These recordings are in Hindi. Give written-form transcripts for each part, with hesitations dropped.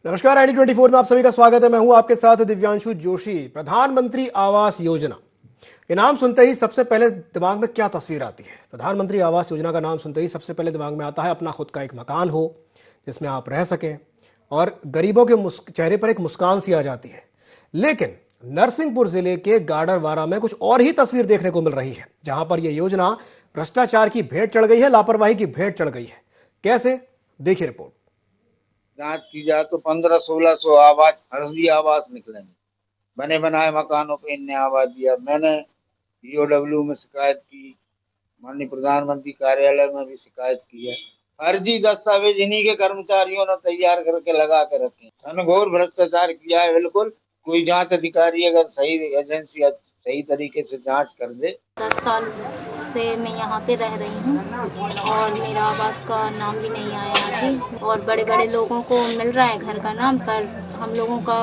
नमस्कार, ID24 में आप सभी का स्वागत है। मैं हूं आपके साथ दिव्यांशु जोशी। प्रधानमंत्री आवास योजना के नाम सुनते ही सबसे पहले दिमाग में क्या तस्वीर आती है? प्रधानमंत्री आवास योजना का नाम सुनते ही सबसे पहले दिमाग में आता है अपना खुद का एक मकान हो जिसमें आप रह सकें, और गरीबों के चेहरे पर एक मुस्कान सी आ जाती है। लेकिन नरसिंहपुर जिले के गाडरवारा में कुछ और ही तस्वीर देखने को मिल रही है, जहां पर यह योजना भ्रष्टाचार की भेंट चढ़ गई है, लापरवाही की भेंट चढ़ गई है। कैसे? देखिए रिपोर्ट। जांच की जाए तो 1500-1600 आवास फर्जी आवास निकलेंगे। बने बनाए मकानों पे इनने आवाज दिया। मैंने ईओडब्ल्यू में शिकायत की, माननीय प्रधानमंत्री कार्यालय में भी शिकायत की है। फर्जी दस्तावेज इन्हीं के कर्मचारियों ने तैयार करके लगा के रखे। घनघोर भ्रष्टाचार किया है। बिल्कुल कोई जांच अधिकारी अगर सही एजेंसी सही तरीके से जांच कर दे। 10 साल से मैं यहाँ पे रह रही हूँ और मेरा आवास का नाम भी नहीं आया अभी, और बड़े बड़े लोगों को मिल रहा है घर का नाम, पर हम लोगों का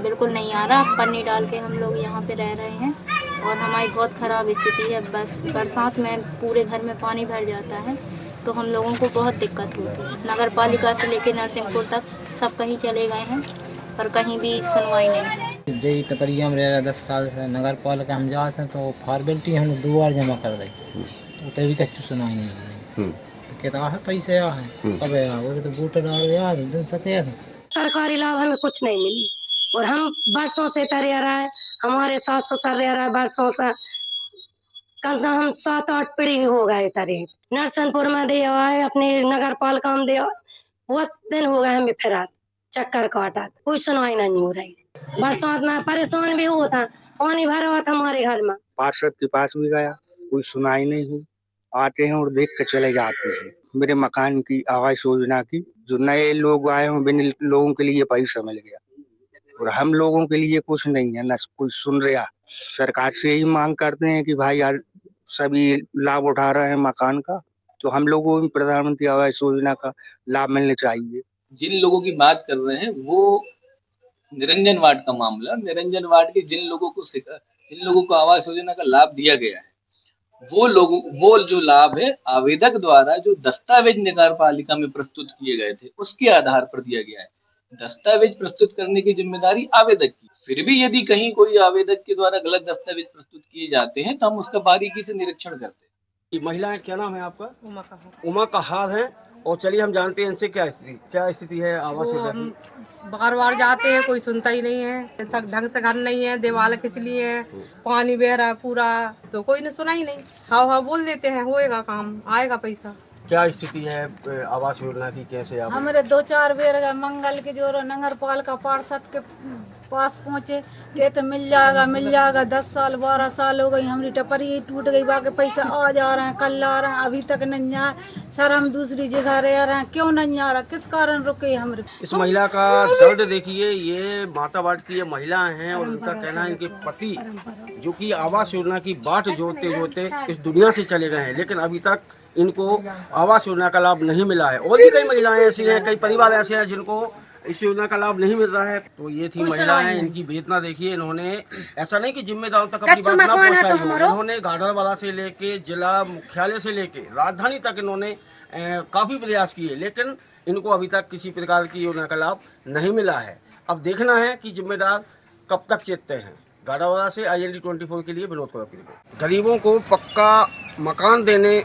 बिल्कुल नहीं आ रहा। पन्नी डाल के हम लोग यहाँ पे रह रहे हैं और हमारी बहुत ख़राब स्थिति है। बस बरसात में पूरे घर में पानी भर जाता है तो हम लोगों को बहुत दिक्कत होती है। नगर पालिका से लेकर नरसिंहपुर तक सब कहीं चले गए हैं पर कहीं भी सुनवाई नहीं है। जय टपरिया में रह रहा 10 साल से। नगर पालिका हम जाते हैं तो फॉर्मेलिटी हमने 2 बार जमा कर दी तो तभी कच्चू सुनाई नहीं हमने। तो कहता है पैसे आ है कब आया, वो तो वोटर आ गया दिन सके। सरकारी लाभ हमें कुछ नहीं मिली और हम बरसों से तरे रहा है। हमारे साथ ससुर रह रहा है बरसों से, कम से कम हम 7-8 पीढ़ी हो गए तरे। नरसिंहपुर में दे आए, अपने नगर पालिका में दे, बहुत दिन हो गए हमें फिर चक्कर काटा, कोई सुनवाई नहीं हो रही। बरसात में परेशान भी होता, पानी भरा हुआ था हमारे घर में। पार्षद के पास भी गया, कोई सुनाई नहीं हुई। आते हैं और देख के चले जाते हैं। मेरे मकान की आवास योजना की जो नए लोग आए हैं, बिन लोगों के लिए पैसा मिल गया और हम लोगों के लिए कुछ नहीं है, न कोई सुन रहा। सरकार से यही मांग करते हैं कि भाई यार सभी लाभ उठा रहे हैं मकान का, तो हम लोगों को प्रधानमंत्री आवास योजना का लाभ मिलना चाहिए। जिन लोगों की बात कर रहे हैं वो निरंजन वार्ड का मामला। निरंजन वार्ड के जिन लोगों को आवास योजना का लाभ दिया गया है, वो जो लाभ है आवेदक द्वारा जो दस्तावेज नगर पालिका में प्रस्तुत किए गए थे उसके आधार पर दिया गया है। दस्तावेज प्रस्तुत करने की जिम्मेदारी आवेदक की। फिर भी यदि कहीं कोई आवेदक के द्वारा गलत दस्तावेज प्रस्तुत किए जाते हैं तो हम उसका बारीकी से निरीक्षण करते हैं। महिलाएं, क्या नाम है आपका? उमा कहार है। और चलिए हम जानते हैं इनसे क्या स्थिति है आवास योजना की। बार बार जाते हैं, कोई सुनता ही नहीं है। ढंग से घर नहीं है, दीवार किस लिए है, पानी बह रहा है पूरा, तो कोई ने सुना ही नहीं। हाँ बोल देते हैं होएगा काम, आएगा पैसा। क्या स्थिति है आवास योजना की? कैसे आप? हमारे 2-4 बेर मंगल के जो नगर पालिका पार्षद के पास पहुँचे, कहते मिल जाएगा। 10 साल 12 साल हो गई, हमारी टपरी टूट गई, बाकी पैसा आ जा रहे हैं, कल आ रहे हैं, अभी तक नहीं आए। सर हम दूसरी जगह रह रहे हैं, क्यों नहीं आ रहा, किस कारण रुके हमारे? इस महिला का दर्द देखिए। ये मातावाट की ये महिलाएं हैं और उनका कहना है इनके पति जो कि आवास योजना की बाट जोड़ते इस दुनिया से चले गए हैं, लेकिन अभी तक इनको आवास योजना का लाभ नहीं मिला है। और भी कई महिलाएं ऐसी हैं, कई परिवार ऐसे हैं जिनको इस योजना का लाभ नहीं मिल रहा है। तो ये थी महिलाएं, इनकी वेदना देखिए। इन्होंने ऐसा नहीं कि जिम्मेदारों तक अपनी बात ना पहुंचाई हो, इन्होंने गाडरवारा से लेके जिला मुख्यालय से लेके राजधानी तक इन्होंने काफी प्रयास किए, लेकिन इनको अभी तक किसी प्रकार की योजना का लाभ नहीं मिला है। अब देखना है कि जिम्मेदार कब तक चेतते हैं। गाडरवारा से ID24 के लिए विनोद कौरव की रिपोर्ट। गरीबों को पक्का मकान देने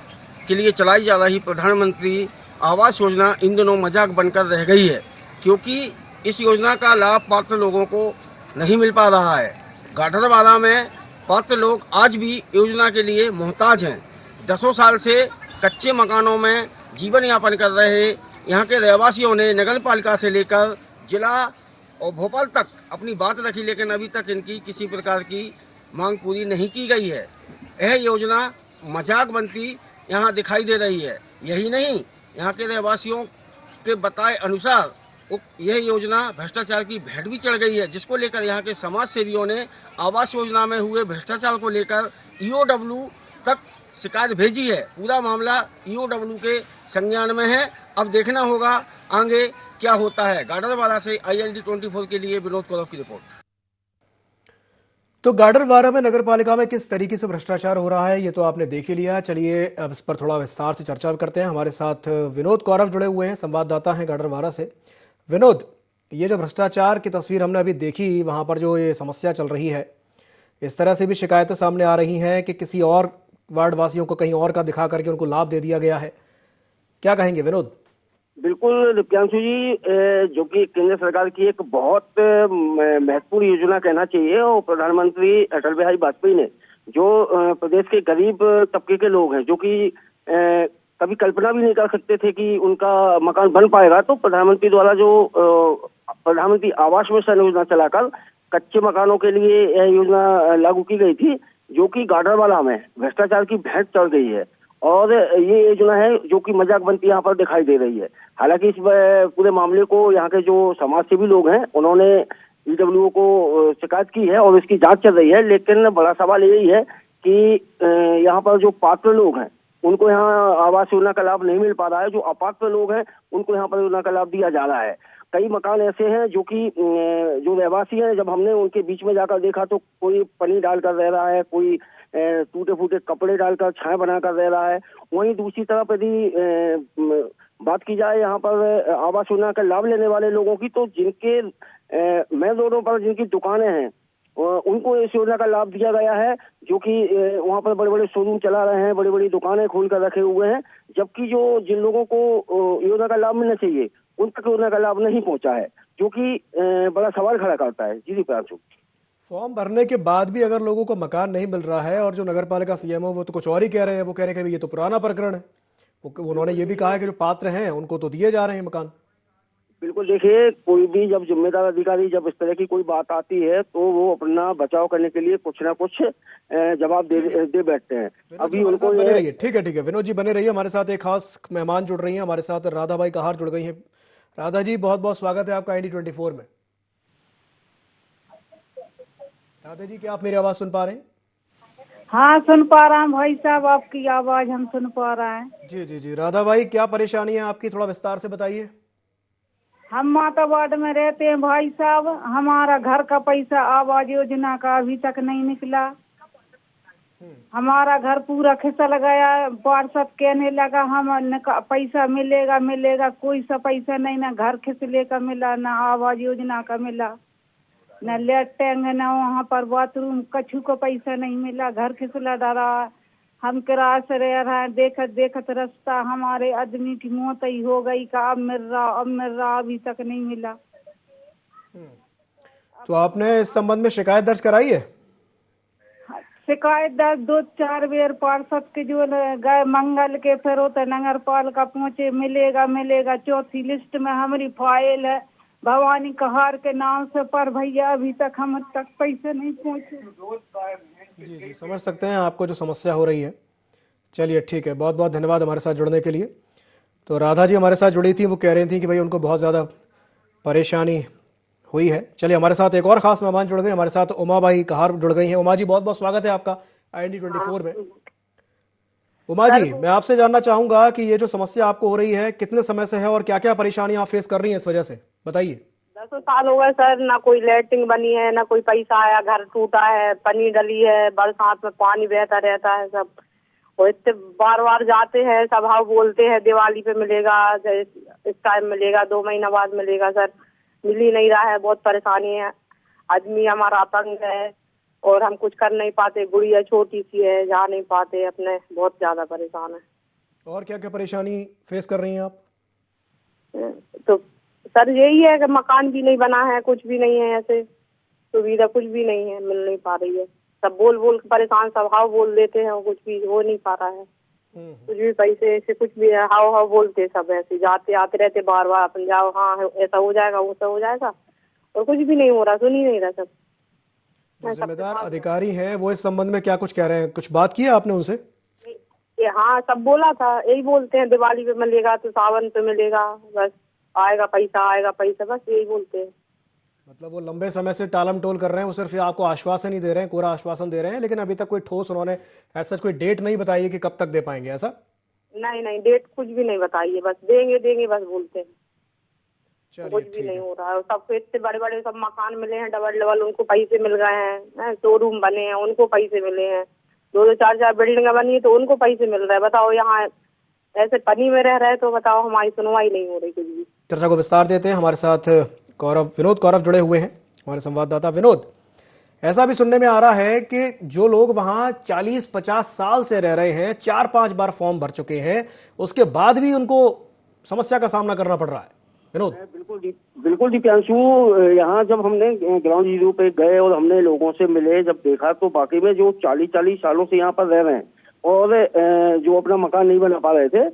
के लिए चलाई जा रही प्रधानमंत्री आवास योजना इन दिनों मजाक बनकर रह गई है, क्योंकि इस योजना का लाभ पात्र लोगों को नहीं मिल पा रहा है। गाडरवारा में पात्र लोग आज भी योजना के लिए मोहताज हैं। 10 साल से कच्चे मकानों में जीवन यापन कर रहे यहाँ के रहवासियों ने नगर पालिका से लेकर जिला और भोपाल तक अपनी बात रखी, लेकिन अभी तक इनकी किसी प्रकार की मांग पूरी नहीं की गई है। यह योजना मजाक बनती यहाँ दिखाई दे रही है। यही नहीं, यहाँ के रहवासियों के बताए अनुसार यह योजना भ्रष्टाचार की भेंट भी चढ़ गई है, जिसको लेकर यहाँ के समाज सेवियों ने आवास योजना में हुए भ्रष्टाचार को लेकर ईओडब्ल्यू तक शिकायत भेजी है। पूरा मामला ईओडब्ल्यू के संज्ञान में है। अब देखना होगा आगे क्या होता है। गाडरवारा से ID24 के लिए विनोद कौरव की रिपोर्ट। तो गाडरवारा में नगर पालिका में किस तरीके से भ्रष्टाचार हो रहा है ये तो आपने देख ही लिया। चलिए अब इस पर थोड़ा विस्तार से चर्चा करते हैं। हमारे साथ विनोद कौरव जुड़े हुए हैं, संवाददाता हैं गाडरवारा से। विनोद, ये जो भ्रष्टाचार की तस्वीर हमने अभी देखी, वहाँ पर जो ये समस्या चल रही है, इस तरह से भी शिकायतें सामने आ रही हैं कि किसी और वार्ड वासियों को कहीं और का दिखा करके उनको लाभ दे दिया गया है। क्या कहेंगे विनोद? बिल्कुल दिव्यांशु जी, जो कि केंद्र सरकार की एक बहुत महत्वपूर्ण योजना कहना चाहिए, और प्रधानमंत्री अटल बिहारी वाजपेयी ने जो प्रदेश के गरीब तबके के लोग हैं, जो कि कभी कल्पना भी नहीं कर सकते थे कि उनका मकान बन पाएगा, तो प्रधानमंत्री द्वारा जो प्रधानमंत्री आवास मिशन योजना चलाकर कच्चे मकानों के लिए यह योजना लागू की गई थी, जो कि गाडरवाला में भ्रष्टाचार की भैंस चढ़ गई है। और ये योजना है जो कि मजाक बनती यहाँ पर दिखाई दे रही है। हालांकि इस पूरे मामले को यहाँ के जो समाज सेवी लोग हैं, उन्होंने ईडब्ल्यूओ को शिकायत की है और इसकी जांच चल रही है। लेकिन बड़ा सवाल यही है कि यहाँ पर जो पात्र लोग हैं, उनको यहाँ आवास योजना का लाभ नहीं मिल पा रहा है। जो अपात्र लोग हैं, उनको यहाँ पर योजना का लाभ दिया जा रहा है। कई मकान ऐसे हैं जो कि जो रहवासी हैं, जब हमने उनके बीच में जाकर देखा तो कोई पन्नी डालकर रह रहा है, कोई टूटे फूटे कपड़े डालकर छाया बनाकर रह रहा है। वहीं दूसरी तरफ यदि बात की जाए यहाँ पर आवास योजना का लाभ लेने वाले लोगों की, तो जिनके मेन रोडों पर जिनकी दुकानें हैं, उनको इस योजना का लाभ दिया गया है, जो कि वहाँ पर बड़े बड़े शोरूम चला रहे हैं, बड़ी बड़ी दुकानें खोल कर रखे हुए हैं। जबकि जो जिन लोगों को योजना का लाभ मिलना चाहिए, उन तक योजना का लाभ नहीं पहुंचा है, जो कि बड़ा सवाल खड़ा करता है। जी प्रांशु, फॉर्म भरने के बाद भी अगर लोगों को मकान नहीं मिल रहा है, और जो नगर पालिका सीएमओ वो तो कुछ और ही कह रहे हैं, वो कह रहे हैं कि ये तो पुराना प्रकरण है। उन्होंने ये भी कहा है कि जो पात्र हैं उनको तो दिए जा रहे हैं मकान। बिल्कुल, देखिए, कोई भी जब जिम्मेदार अधिकारी जब इस तरह की कोई बात आती है, तो वो अपना बचाव करने के लिए कुछ ना कुछ जवाब दे बैठते हैं। अभी उनको बने रहिए। ठीक है विनोद जी, बने रहिए। हमारे साथ एक खास मेहमान जुड़ रही हैं, हमारे साथ राधा बाई कहार जुड़ गई हैं। राधा जी, बहुत बहुत स्वागत है आपका IND24 में। राधा जी, क्या आप मेरी आवाज सुन पा रहे हैं? हाँ, सुन पा रहा हूँ भाई साहब, आपकी आवाज हम सुन पा रहे हैं। जी राधा भाई, क्या परेशानी है आपकी, थोड़ा विस्तार से बताइए। हम माता वार्ड में रहते हैं भाई साहब, हमारा घर का पैसा आवास योजना का अभी तक नहीं निकला। हमारा घर पूरा खिसल गया, पार्षद कहने लगा हम पैसा मिलेगा, कोई सा पैसा नहीं, ना घर खिसले का मिला, ना आवास योजना का मिला, न लेटरिंग, न वहाँ पर बाथरूम, कछु का पैसा नहीं मिला। घर खिसला डरा, हम किराया से रह रहे हैं, देखत रास्ता हमारे आदमी की मौत ही हो गई का अब मिल रहा अभी तक नहीं मिला। तो आपने इस संबंध में शिकायत दर्ज कराई है? शिकायत दर्ज 2-4 बार पार्षद के जो गए मंगल के, फिर होता नगर पालिका पहुँचे, मिलेगा। चौथी लिस्ट में हमारी फाइल है भवानी कहार के नाम से, पर भैया अभी तक हम तक पैसे नहीं पहुँचे। जी समझ सकते हैं आपको जो समस्या हो रही है। चलिए ठीक है, बहुत बहुत धन्यवाद हमारे साथ जुड़ने के लिए। तो राधा जी हमारे साथ जुड़ी थी, वो कह रही थी कि भाई उनको बहुत ज़्यादा परेशानी हुई है। चलिए, हमारे साथ एक और ख़ास मेहमान जुड़ गए, हमारे साथ उमा बाई कहार जुड़ गई हैं। उमा जी, बहुत बहुत स्वागत है आपका IND24 में। उमा जी, मैं आपसे जानना चाहूँगा कि ये जो समस्या आपको हो रही है कितने समय से है और क्या क्या परेशानी आप फेस कर रही हैं इस वजह से, बताइए। 10 साल हो गए सर, ना कोई लैट्रिन बनी है, ना कोई पैसा आया, घर टूटा है, पन्नी डली है, बरसात में पानी बहता रहता है सब। और इतने बार जाते हैं, सब हाँ बोलते हैं दिवाली पे मिलेगा, इस टाइम मिलेगा, 2 महीना बाद मिलेगा सर, मिल ही नहीं रहा है। बहुत परेशानी है, आदमी हमारा अपंग है और हम कुछ कर नहीं पाते, गुड़िया छोटी सी है, जा नहीं पाते अपने, बहुत ज्यादा परेशान है। और क्या क्या परेशानी फेस कर रही हैं आप? तो सर यही है कि मकान भी नहीं बना है, कुछ भी नहीं है, ऐसे सुविधा कुछ भी नहीं है, मिल नहीं पा रही है। सब बोल परेशान, सब हाव बोल देते हैं, कुछ भी हो नहीं पा रहा है। कुछ भी पैसे ऐसे कुछ भी हाव बोलते, सब ऐसे जाते आते रहते बार अपन जाओ, हाँ ऐसा हो जाएगा, वैसा हो जाएगा, और कुछ भी नहीं हो रहा, सुन ही नहीं रहा। सब जिम्मेदार अधिकारी हैं, वो इस संबंध में क्या कुछ कह रहे हैं, कुछ बात की है आपने उनसे? हाँ, सब बोला था, यही बोलते हैं दिवाली पे मिलेगा, तो सावन पे मिलेगा, बस आएगा पैसा, बस यही बोलते हैं। मतलब वो लंबे समय से टालम टोल कर रहे हैं, वो सिर्फ आपको आश्वासन ही दे रहे हैं, कोरा आश्वासन दे रहे हैं, लेकिन अभी तक कोई ठोस उन्होंने ऐसा कोई डेट नहीं बताई है कि कब तक दे पाएंगे, ऐसा? नहीं, डेट कुछ भी नहीं बताई है, बस देंगे बस बोलते हैं, कुछ भी नहीं हो रहा है। सबको इतने बड़े सब मकान मिले हैं, डबल, उनको पैसे मिल गए हैं, शोरूम बने हैं, उनको पैसे मिले हैं, 2-2, 4-4 बिल्डिंग बनी है तो उनको पैसे मिल रहे हैं। बताओ, यहाँ ऐसे पनी में रह रहे तो बताओ, हमारी सुनवाई नहीं हो रही कुछ भी। चर्चा को विस्तार देते हैं, हमारे साथ विनोद कौरव जुड़े हुए हैं, हमारे संवाददाता। विनोद, ऐसा भी सुनने में आ रहा है कि जो लोग वहां 40-50 साल से रह रहे हैं, 4-5 बार फॉर्म भर चुके हैं, उसके बाद भी उनको समस्या का सामना करना पड़ रहा है। विनोद। बिल्कुल दीपांशु, यहाँ जब हमने ग्राउंड जीरो पे गए और हमने लोगों से मिले, जब देखा तो बाकी में जो 40 सालों से यहाँ पर रह रहे हैं और जो अपना मकान नहीं बना पा रहे थे,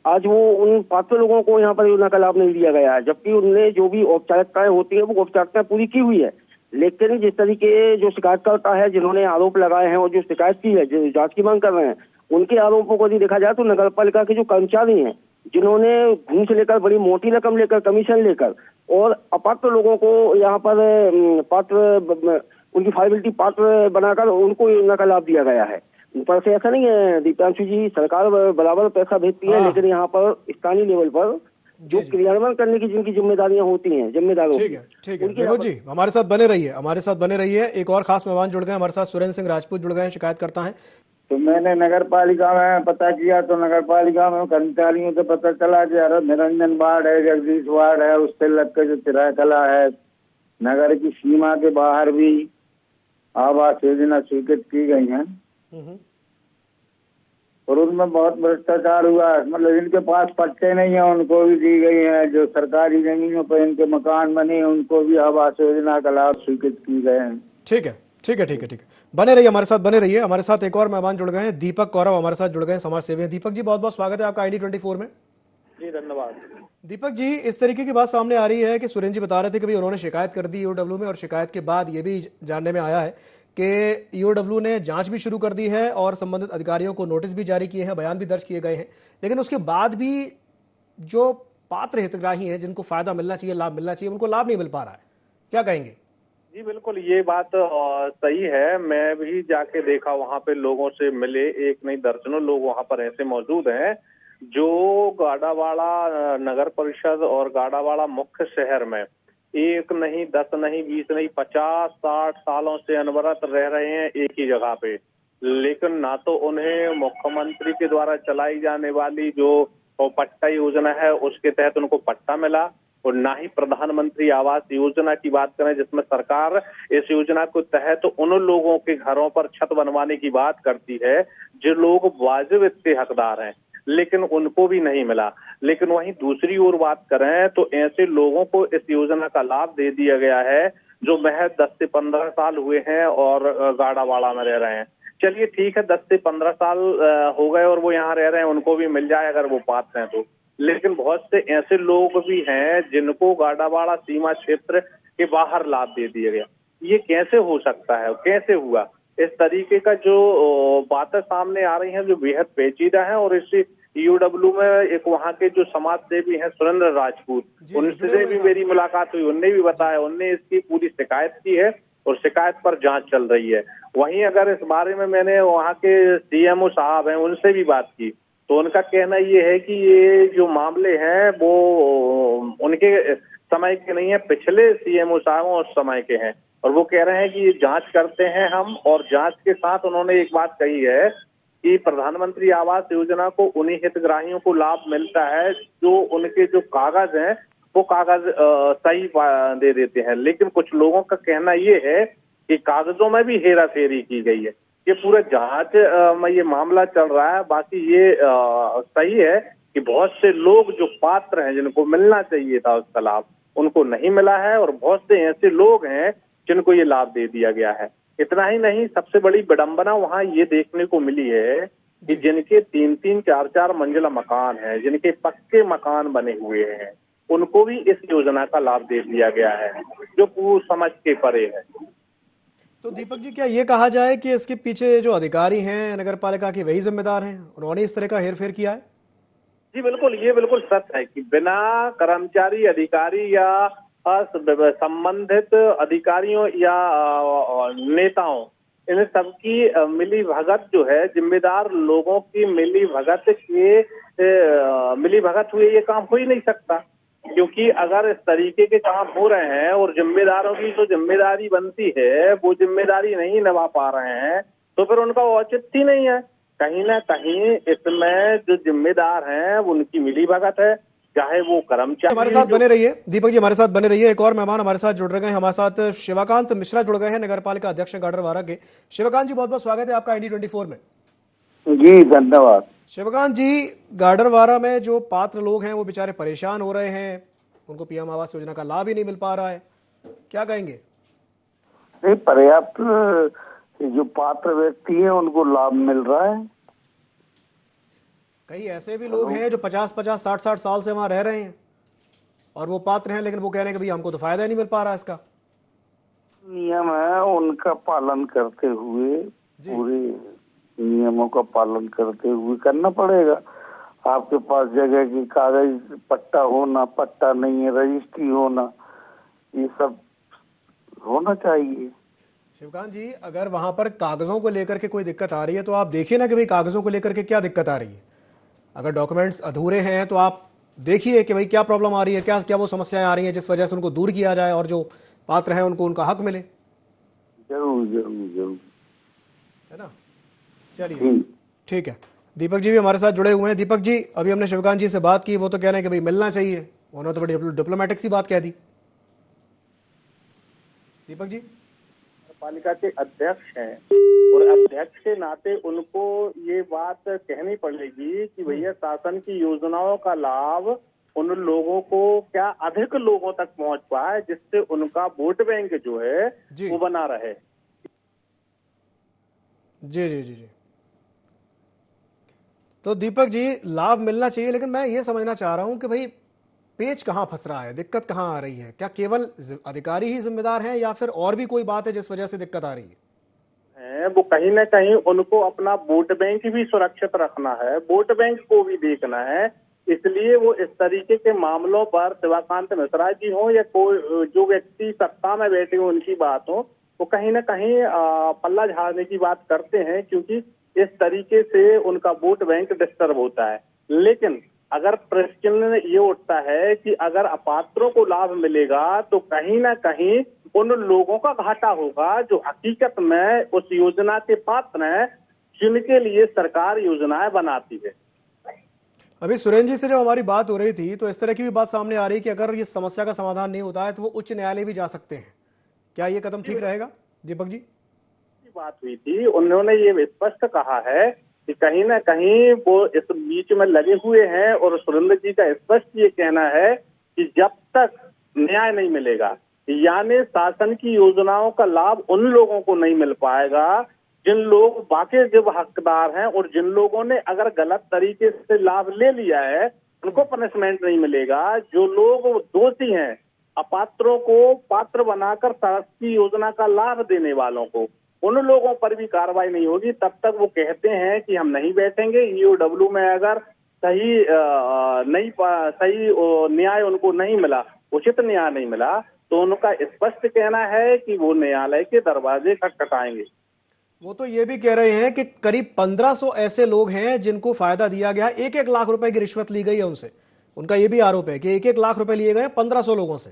आज वो उन पात्र लोगों को यहाँ पर योजना का लाभ नहीं दिया गया है, जबकि उनने जो भी औपचारिकताएं होती है वो औपचारिकताएं पूरी की हुई है। लेकिन जिस तरीके जो शिकायतकर्ता है, जिन्होंने आरोप लगाए हैं और जो शिकायत की है, जो जांच की मांग कर रहे हैं, उनके आरोपों को यदि देखा जाए तो नगर पालिका के जो कर्मचारी हैं, जिन्होंने घूस लेकर, बड़ी मोटी रकम लेकर, कमीशन लेकर और अपात्र लोगों को यहाँ पर पात्र, उनकी फाइलिटी पात्र बनाकर उनको योजना का लाभ दिया गया है। पर से ऐसा नहीं है दीपांशु जी, सरकार बराबर पैसा भेजती है, लेकिन यहाँ पर स्थानीय लेवल पर जो क्रियान्वयन करने की जिनकी जिम्मेदारियां होती हैं, जिम्मेदारों ठीक है विनोद जी, हमारे साथ बने रहिए। एक और खास मेहमान जुड़ गए हमारे साथ, सुरेंद्र सिंह राजपूत जुड़ गए हैं, शिकायत करता है। तो मैंने नगर पालिका में पता किया तो नगर पालिका में कर्मचारियों से पता चला कि यार निरंजन वार्ड है, जगदीश वार्ड है, उससे लग के जो चिरायकला है, नगर की सीमा के बाहर भी आवास योजना स्वीकृत की गई है और उनमें बहुत भ्रष्टाचार हुआ है। मतलब इनके पास पट्टे नहीं है, उनको भी दी गई है। जो सरकारी जमीनों पर इनके मकान बने हैं, उनको भी आवास योजना का लाभ स्वीकृत किए गए हैं। ठीक है, बने रहिए हमारे साथ। हमारे साथ एक और मेहमान जुड़ गए हैं, दीपक कौरव हमारे साथ जुड़ गए हैं, समाज सेवी हैं। दीपक जी, बहुत बहुत स्वागत है आपका ID24 में। जी धन्यवाद। दीपक जी, इस तरीके की बात सामने आ रही है कि सुरेंद्र जी बता रहे थे कि भाई उन्होंने शिकायत कर दी EOW में, और शिकायत के बाद ये भी जानने में आया है कि EOW ने जांच भी शुरू कर दी है और संबंधित अधिकारियों को नोटिस भी जारी किए हैं, बयान भी दर्ज किए गए हैं, लेकिन उसके बाद भी जो पात्र हितग्राही हैं, जिनको फायदा मिलना चाहिए, लाभ मिलना चाहिए, उनको लाभ नहीं मिल पा रहा है। क्या कहेंगे? जी बिल्कुल, ये बात सही है। मैं भी जाके देखा, वहाँ पे लोगों से मिले, एक नहीं दर्जनों लोग वहाँ पर ऐसे मौजूद हैं जो गाड़ावाड़ा नगर परिषद और गाड़ावाड़ा मुख्य शहर में 1 नहीं 10 नहीं 20 नहीं 50-60 सालों से अनवरत रह रहे हैं एक ही जगह पे, लेकिन ना तो उन्हें मुख्यमंत्री के द्वारा चलाई जाने वाली जो पट्टा योजना है उसके तहत उनको पट्टा मिला, और ना ही प्रधानमंत्री आवास योजना की बात करें जिसमें सरकार इस योजना के तहत उन लोगों के घरों पर छत बनवाने की बात करती है जो लोग वाजिब इसके हकदार हैं, लेकिन उनको भी नहीं मिला। लेकिन वहीं दूसरी ओर बात करें तो ऐसे लोगों को इस योजना का लाभ दे दिया गया है जो महज 10 से 15 साल हुए हैं और गाड़ावाड़ा में रह रहे हैं। चलिए ठीक है, 10 से 15 साल हो गए और वो यहाँ रह रहे हैं, उनको भी मिल जाए अगर वो पात्र हैं तो। लेकिन बहुत से ऐसे लोग भी हैं जिनको गाड़ावाड़ा सीमा क्षेत्र के बाहर लाभ दे दिया गया। ये कैसे हो सकता है, कैसे हुआ? इस तरीके का जो बातें सामने आ रही हैं जो बेहद पेचीदा है, और इस EOW में एक वहाँ के जो समाज सेवी हैं सुरेंद्र राजपूत, उनसे भी मेरी मुलाकात हुई, उनने भी बताया, उनने इसकी पूरी शिकायत की है और शिकायत पर जांच चल रही है। वहीं अगर इस बारे में मैंने वहाँ के CMO साहब हैं उनसे भी बात की तो उनका कहना ये है कि ये जो मामले हैं वो उनके समय के नहीं है, पिछले CMO साहबों उस समय के हैं, और वो कह रहे हैं कि ये जांच करते हैं हम। और जांच के साथ उन्होंने एक बात कही है कि प्रधानमंत्री आवास योजना को उन्हीं हितग्राहियों को लाभ मिलता है जो उनके जो कागज हैं वो कागज सही दे देते हैं, लेकिन कुछ लोगों का कहना ये है कि कागजों में भी हेरा फेरी की गई है। ये पूरा जांच में ये मामला चल रहा है। बाकी ये सही है कि बहुत से लोग जो पात्र हैं जिनको मिलना चाहिए था उसका लाभ, उनको नहीं मिला है, और बहुत से ऐसे लोग हैं जिनको ये लाभ दे दिया गया है। इतना ही नहीं, सबसे बड़ी विडंबना वहाँ ये देखने को मिली है कि जिनके 3-3, 4-4 मंजिला मकान है, जिनके पक्के मकान बने हुए हैं, उनको भी इस योजना का लाभ दे दिया गया है जो पूरी समझ के परे है। तो दीपक जी, क्या ये कहा जाए कि इसके पीछे जो अधिकारी हैं नगर पालिका के वही जिम्मेदार हैं, उन्होंने इस तरह का हेरफेर किया है? जी बिल्कुल, ये बिल्कुल सच है कि बिना कर्मचारी, अधिकारी या संबंधित अधिकारियों या नेताओं, इन सबकी मिली भगत जो है, जिम्मेदार लोगों की मिली भगत हुए ये काम हो ही नहीं सकता। क्योंकि अगर इस तरीके के काम हो रहे हैं और जिम्मेदारों की जो जिम्मेदारी बनती है वो जिम्मेदारी नहीं निभा पा रहे हैं तो फिर उनका औचित्य नहीं है। कहीं ना कहीं इसमें जो जिम्मेदार हैं उनकी मिली भगत है, चाहे वो कर्मचारी हमारे साथ बने रहिए दीपक जी, हमारे साथ बने रहिए। एक और मेहमान हमारे साथ जुड़ रहे हैं, हमारे साथ शिवकांत मिश्रा जुड़ गए हैं, नगर पालिका अध्यक्ष गाडरवारा के। शिवकांत जी, बहुत बहुत स्वागत है आपका IND24 में। जी धन्यवाद। शिवकांत जी, गाडरवारा में जो पात्र लोग हैं वो बेचारे परेशान हो रहे हैं, उनको PM आवास योजना का लाभ ही नहीं मिल पा रहा है, क्या कहेंगे? नहीं, पर्याप्त जो पात्र व्यक्ति हैं उनको लाभ मिल रहा है। कई ऐसे भी लोग हैं जो 50-50, 60-60 साल से वहां रह रहे हैं और वो पात्र हैं, लेकिन वो कह रहे हैं कि भैया हमको तो फायदा ही नहीं मिल पा रहा इसका। नियम है, उनका पालन करते हुए, पूरे नियमों का पालन करते हुए करना पड़ेगा। आपके पास जगह की कागज पट्टा होना, पट्टा नहीं है, रजिस्ट्री होना, ये सब होना चाहिए। शिवकांत जी, अगर वहां पर कागजों को लेकर के कोई दिक्कत आ रही है तो आप देखिए ना कि भाई कागजों को लेकर के क्या दिक्कत आ रही है। अगर डॉक्यूमेंट्स अधूरे हैं तो आप देखिए कि भाई क्या प्रॉब्लम आ रही है, क्या क्या वो समस्याएं आ रही हैं जिस वजह से उनको दूर किया जाए और जो पात्र हैं उनको उनका हक मिले। जरूर जरूर जरूर, है ना? चलिए ठीक है। दीपक जी भी हमारे साथ जुड़े हुए हैं। दीपक जी, अभी हमने शिवकांत जी से बात की, वो तो कह रहे हैं कि भाई मिलना चाहिए, उन्होंने तो बड़ी डिप्लोमेटिक सी बात कह दी। दीपक जी, पालिका के अध्यक्ष हैं और अध्यक्ष के नाते उनको ये बात कहनी पड़ेगी कि भैया शासन की योजनाओं का लाभ उन लोगों को क्या अधिक लोगों तक पहुंच पाए, जिससे उनका वोट बैंक जो है वो बना रहे। जी जी जी जी। तो दीपक जी, लाभ मिलना चाहिए, लेकिन मैं ये समझना चाह रहा हूं कि भाई पेच कहाँ फंस रहा है, दिक्कत कहाँ आ रही है? क्या केवल अधिकारी ही जिम्मेदार हैं या फिर और भी कोई बात है जिस वजह से दिक्कत आ रही है? वो कहीं ना कहीं उनको अपना वोट बैंक भी सुरक्षित रखना है, वोट बैंक को भी देखना है, इसलिए वो इस तरीके के मामलों पर शिवकांत मिश्रा जी हो या कोई जो व्यक्ति सत्ता में बैठे हो उनकी बात हो, वो कहीं ना कहीं पल्ला झाड़ने की बात करते हैं, क्योंकि इस तरीके से उनका वोट बैंक डिस्टर्ब होता है। लेकिन अगर प्रश्न ये उठता है कि अगर अपात्रों को लाभ मिलेगा तो कहीं ना कहीं उन लोगों का घाटा होगा जो हकीकत में उस योजना के पात्र हैं, जिनके लिए सरकार योजनाएं बनाती है। अभी सुरेंद्र जी से जब हमारी बात हो रही थी तो इस तरह की भी बात सामने आ रही है कि अगर ये समस्या का समाधान नहीं होता है तो वो उच्च न्यायालय भी जा सकते हैं। क्या ये कदम ठीक रहेगा? दीपक जी, बात हुई थी, उन्होंने ये स्पष्ट कहा है कि कहीं ना कहीं वो इस बीच में लगे हुए हैं और सुरेंद्र जी का स्पष्ट ये कहना है कि जब तक न्याय नहीं मिलेगा, यानी शासन की योजनाओं का लाभ उन लोगों को नहीं मिल पाएगा जिन लोग वाकई जब हकदार हैं, और जिन लोगों ने अगर गलत तरीके से लाभ ले लिया है उनको पनिशमेंट नहीं मिलेगा। जो लोग दोषी हैं, अपात्रों को पात्र बनाकर शासकीय योजना का लाभ देने वालों को, उन लोगों पर भी कार्रवाई नहीं होगी। तब तक वो कहते हैं कि हम नहीं बैठेंगे। EOW में अगर सही न्याय उनको नहीं मिला, उचित न्याय नहीं मिला, तो उनका स्पष्ट कहना है कि वो न्यायालय के दरवाजे खटखटाएंगे। वो तो ये भी कह रहे हैं कि करीब 1500 ऐसे लोग हैं जिनको फायदा दिया गया, 1-1 लाख रुपए की रिश्वत ली गई है उनसे। उनका ये भी आरोप है कि 1-1 लाख रुपए लिए गए 1500 लोगों से।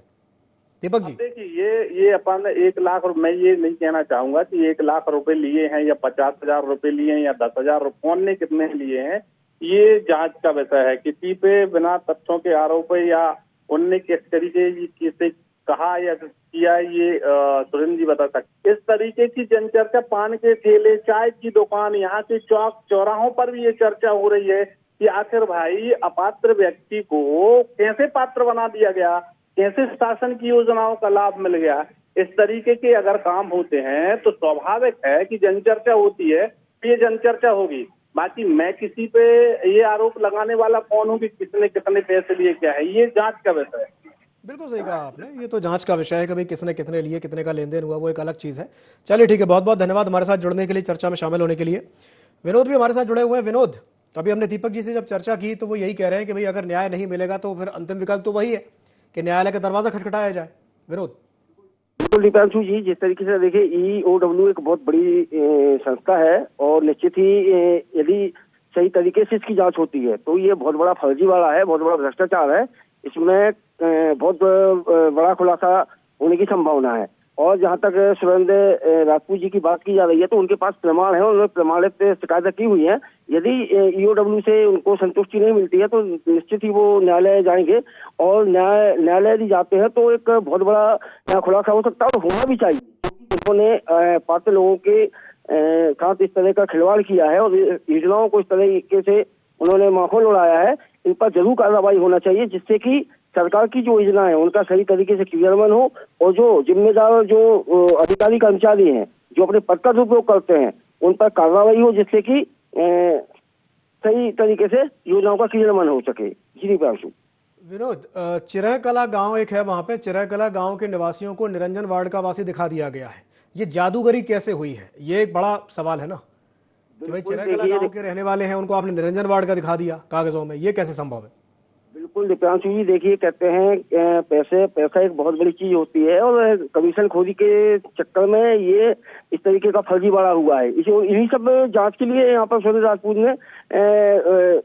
दीपक जी, देखिए ये अपन 1 लाख, मैं ये नहीं कहना चाहूंगा कि 1 लाख रुपए लिए हैं या 50,000 रुपए लिए हैं या 10,000 रुपए, कौन ने कितने लिए हैं, ये जांच का विषय है। किसी पे बिना तथ्यों के आरोप या उनने किस तरीके से कहा या किया, ये सुरेंद्र जी बता सकते। इस तरीके की जनचर्चा पान के ठेले, चाय की दुकान, यहाँ के चौक चौराहों पर भी ये चर्चा हो रही है कि आखिर भाई अपात्र व्यक्ति को कैसे पात्र बना दिया गया, कैसे शासन की योजनाओं का लाभ मिल गया। इस तरीके के अगर काम होते हैं तो स्वाभाविक है कि जनचर्चा होती है, ये जनचर्चा होगी। बाकी मैं किसी पे ये आरोप लगाने वाला कौन हूँ कि किसने कितने पैसे लिए, क्या है, ये जांच का विषय है। बिल्कुल सही कहा आपने, ये तो जांच का विषय है कि भाई किसने कितने लिए, कितने का लेन देन हुआ, वो एक अलग चीज़ है। चलिए ठीक है, बहुत बहुत धन्यवाद हमारे साथ जुड़ने के लिए, चर्चा में शामिल होने के लिए। विनोद भी हमारे साथ जुड़े हुए हैं। विनोद, अभी हमने दीपक जी से जब चर्चा की तो वो यही कह रहे हैं कि भाई अगर न्याय नहीं मिलेगा तो फिर अंतिम विकल्प तो वही है कि न्यायालय का दरवाजा खटखटाया जाए। विनोद? बिल्कुल दीपांशु जी, जिस तरीके से देखिए EOW एक बहुत बड़ी संस्था है और निश्चित ही यदि सही तरीके से इसकी जांच होती है तो ये बहुत बड़ा फर्जीवाड़ा है, बहुत बड़ा भ्रष्टाचार है। इसमें बहुत बड़ा खुलासा होने की संभावना है और जहाँ तक सुरेंद्र राजपूत जी की बात की जा रही है तो उनके पास प्रमाण है, उन्होंने प्रमाणित शिकायतें की हुई हैं। यदि ईओडब्ल्यू से उनको संतुष्टि नहीं मिलती है तो निश्चित ही वो न्यायालय जाएंगे और न्यायालय यदि जाते हैं तो एक बहुत बड़ा खुलासा हो सकता है और होना भी चाहिए। उन्होंने पात्र लोगों के साथ इस तरह का खिलवाड़ किया है और योजनाओं को इस तरीके से उन्होंने माहौल उड़ाया है, इन पर जरूर कार्रवाई होना चाहिए जिससे कि सरकार की जो योजना है उनका सही तरीके से क्रियान्वयन हो और जो जिम्मेदार जो अधिकारी कर्मचारी हैं जो अपने पद का दुरुपयोग करते हैं उन पर कार्रवाई हो जिससे कि सही तरीके से योजनाओं का क्रियान्वयन हो सके। जी दीपांशु। विनोद, चिरहकला गांव एक है, वहां पे चिरहकला गांव के निवासियों को निरंजन वार्ड का वासी दिखा दिया गया है। ये जादूगरी कैसे हुई है, ये एक बड़ा सवाल है ना कि भाई चिरहकला गांव के रहने वाले हैं उनको आपने निरंजन वार्ड का दिखा दिया कागजों में, ये कैसे संभव है? बिल्कुल दीपांशु जी, देखिए कहते हैं पैसा एक बहुत बड़ी चीज होती है और कमीशन खोरी के चक्कर में ये इस तरीके का फर्जी बड़ा हुआ है। इन्हीं सब जांच के लिए यहाँ पर सुरेंद्र राजपूत ने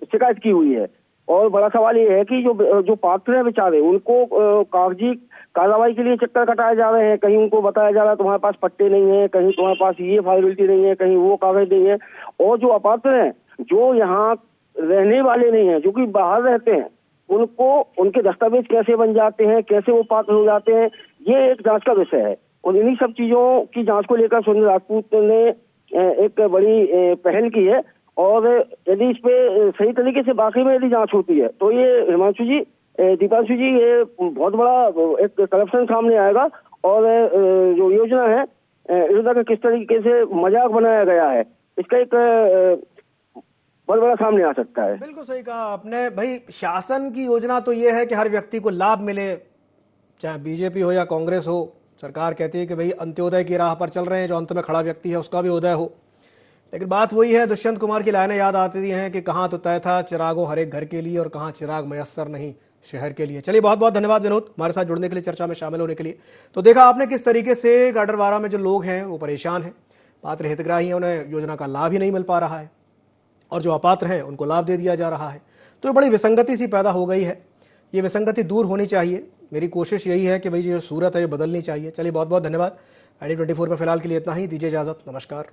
शिकायत की हुई है और बड़ा सवाल ये है कि जो पात्र हैं बेचारे उनको कागजी कार्रवाई के लिए चक्कर कटाए जा रहे हैं। कहीं उनको बताया जा रहा है तुम्हारे पास पट्टे नहीं है, कहीं तुम्हारे पास ये फाइलिटी नहीं है, कहीं वो कागज नहीं है। और जो अपात्र हैं जो यहाँ रहने वाले नहीं है, जो कि बाहर रहते हैं, उनको उनके दस्तावेज कैसे बन जाते हैं, कैसे वो पात्र हो जाते हैं, ये एक जांच का विषय है। और इन्हीं सब चीजों की जांच को लेकर सुरेंद्र राजपूत ने एक बड़ी पहल की है और यदि इस पे सही तरीके से बाकी में यदि जांच होती है तो ये हिमांशु जी, दीपांशु जी, ये बहुत बड़ा एक करप्शन सामने आएगा और जो योजना है योजना का किस तरीके से मजाक बनाया गया है इसका एक बहुत बड़ा सामने आ सकता है। बिल्कुल सही कहा आपने। भाई शासन की योजना तो ये है कि हर व्यक्ति को लाभ मिले, चाहे बीजेपी हो या कांग्रेस हो। सरकार कहती है कि भाई अंत्योदय की राह पर चल रहे हैं, जो अंत में खड़ा व्यक्ति है उसका भी उदय हो। लेकिन बात वही है, दुष्यंत कुमार की लाइनें याद आती हैं कि कहाँ तो तय था चिरागों हर एक घर के लिए और कहाँ चिराग मयस्सर नहीं शहर के लिए। चलिए, बहुत बहुत धन्यवाद विनोद हमारे साथ जुड़ने के लिए, चर्चा में शामिल होने के लिए। तो देखा आपने किस तरीके से गाडरवारा में जो लोग हैं वो परेशान हैं, पात्र हितग्राही हैं, उन्हें योजना का लाभ ही नहीं मिल पा रहा है और जो अपात्र हैं उनको लाभ दे दिया जा रहा है। तो बड़ी विसंगति सी पैदा हो गई है, ये विसंगति दूर होनी चाहिए। मेरी कोशिश यही है कि भाई जो सूरत है ये बदलनी चाहिए। चलिए, बहुत बहुत धन्यवाद। ID24 में फिलहाल के लिए इतना ही, दीजिए इजाजत, नमस्कार।